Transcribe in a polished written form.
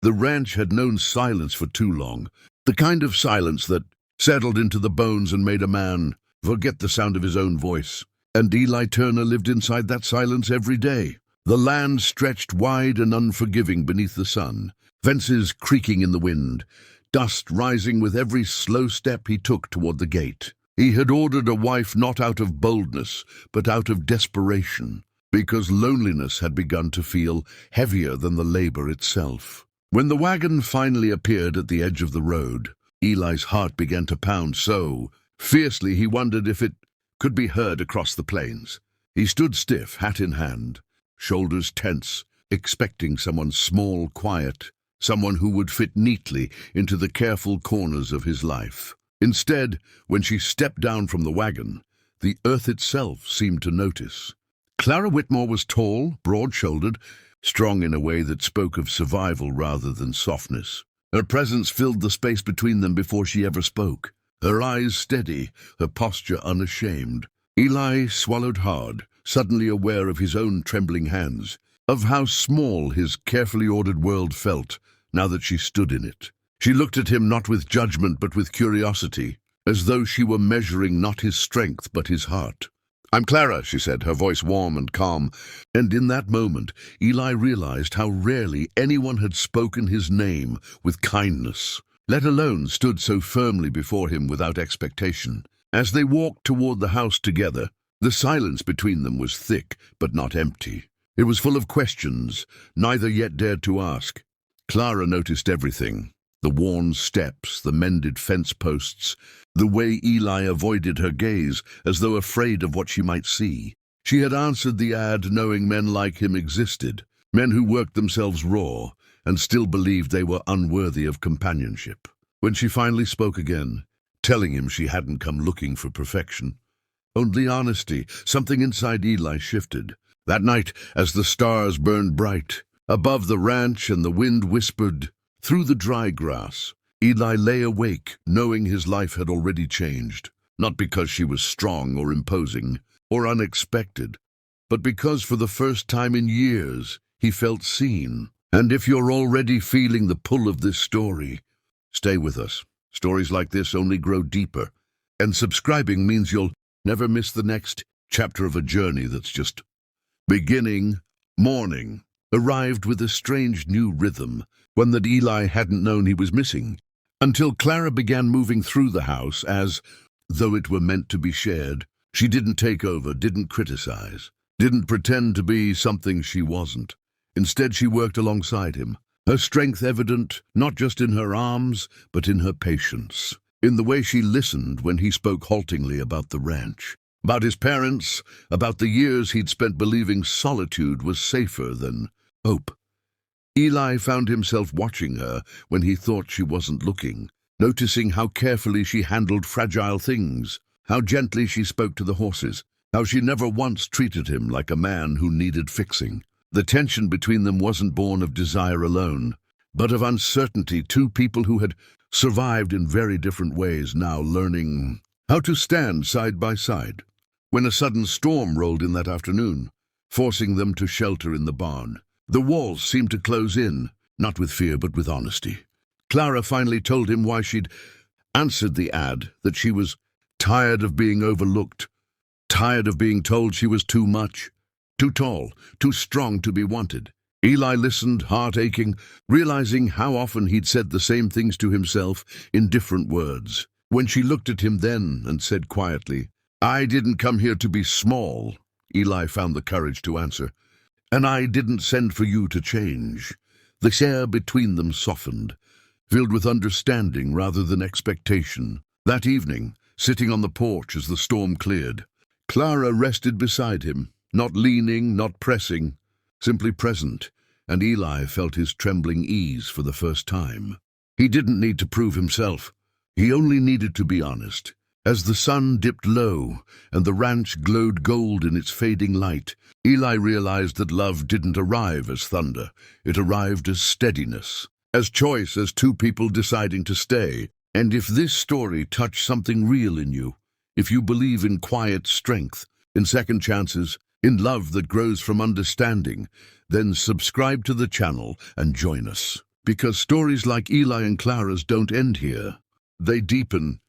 The ranch had known silence for too long, the kind of silence that settled into the bones and made a man forget the sound of his own voice. And Eli Turner lived inside that silence every day. The land stretched wide and unforgiving beneath the sun, fences creaking in the wind, dust rising with every slow step he took toward the gate. He had ordered a wife not out of boldness, but out of desperation, because loneliness had begun to feel heavier than the labor itself. When the wagon finally appeared at the edge of the road, Eli's heart began to pound so fiercely he wondered if it could be heard across the plains. He stood stiff, hat in hand, shoulders tense, expecting someone small, quiet, someone who would fit neatly into the careful corners of his life. Instead, when she stepped down from the wagon, the earth itself seemed to notice. Clara Whitmore was tall, broad-shouldered, strong in a way that spoke of survival rather than softness. Her presence filled the space between them before she ever spoke, her eyes steady, her posture unashamed. Eli swallowed hard, suddenly aware of his own trembling hands, of how small his carefully ordered world felt now that she stood in it. She looked at him not with judgment but with curiosity, as though she were measuring not his strength but his heart. "I'm Clara," she said, her voice warm and calm, and in that moment Eli realized how rarely anyone had spoken his name with kindness, let alone stood so firmly before him without expectation. As they walked toward the house together, the silence between them was thick but not empty. It was full of questions neither yet dared to ask. Clara noticed everything. The worn steps, the mended fence posts, the way Eli avoided her gaze as though afraid of what she might see. She had answered the ad knowing men like him existed, men who worked themselves raw and still believed they were unworthy of companionship. When she finally spoke again, telling him she hadn't come looking for perfection, only honesty, something inside Eli shifted. That night, as the stars burned bright above the ranch and the wind whispered through the dry grass, Eli lay awake, knowing his life had already changed, not because she was strong or imposing or unexpected, but because for the first time in years he felt seen. And if you're already feeling the pull of this story, stay with us. Stories like this only grow deeper, and subscribing means you'll never miss the next chapter of a journey that's just beginning. Morning arrived with a strange new rhythm, one that Eli hadn't known he was missing, until Clara began moving through the house as though it were meant to be shared. She didn't take over, didn't criticize, didn't pretend to be something she wasn't. Instead, she worked alongside him, her strength evident not just in her arms, but in her patience, in the way she listened when he spoke haltingly about the ranch, about his parents, about the years he'd spent believing solitude was safer than hope. Eli found himself watching her when he thought she wasn't looking, noticing how carefully she handled fragile things, how gently she spoke to the horses, how she never once treated him like a man who needed fixing. The tension between them wasn't born of desire alone, but of uncertainty, two people who had survived in very different ways now learning how to stand side by side. When a sudden storm rolled in that afternoon, forcing them to shelter in the barn, the walls seemed to close in, not with fear but with honesty. Clara finally told him why she'd answered the ad, that she was tired of being overlooked, tired of being told she was too much, too tall, too strong to be wanted. Eli listened, heart aching, realizing how often he'd said the same things to himself in different words. When she looked at him then and said quietly, "I didn't come here to be small," Eli found the courage to answer, "and I didn't send for you to change." The air between them softened, filled with understanding rather than expectation. That evening, sitting on the porch as the storm cleared, Clara rested beside him, not leaning, not pressing, simply present, and Eli felt his trembling ease for the first time. He didn't need to prove himself. He only needed to be honest. As the sun dipped low and the ranch glowed gold in its fading light, Eli realized that love didn't arrive as thunder. It arrived as steadiness, as choice, as two people deciding to stay. And if this story touched something real in you, if you believe in quiet strength, in second chances, in love that grows from understanding, then subscribe to the channel and join us. Because stories like Eli and Clara's don't end here. They deepen,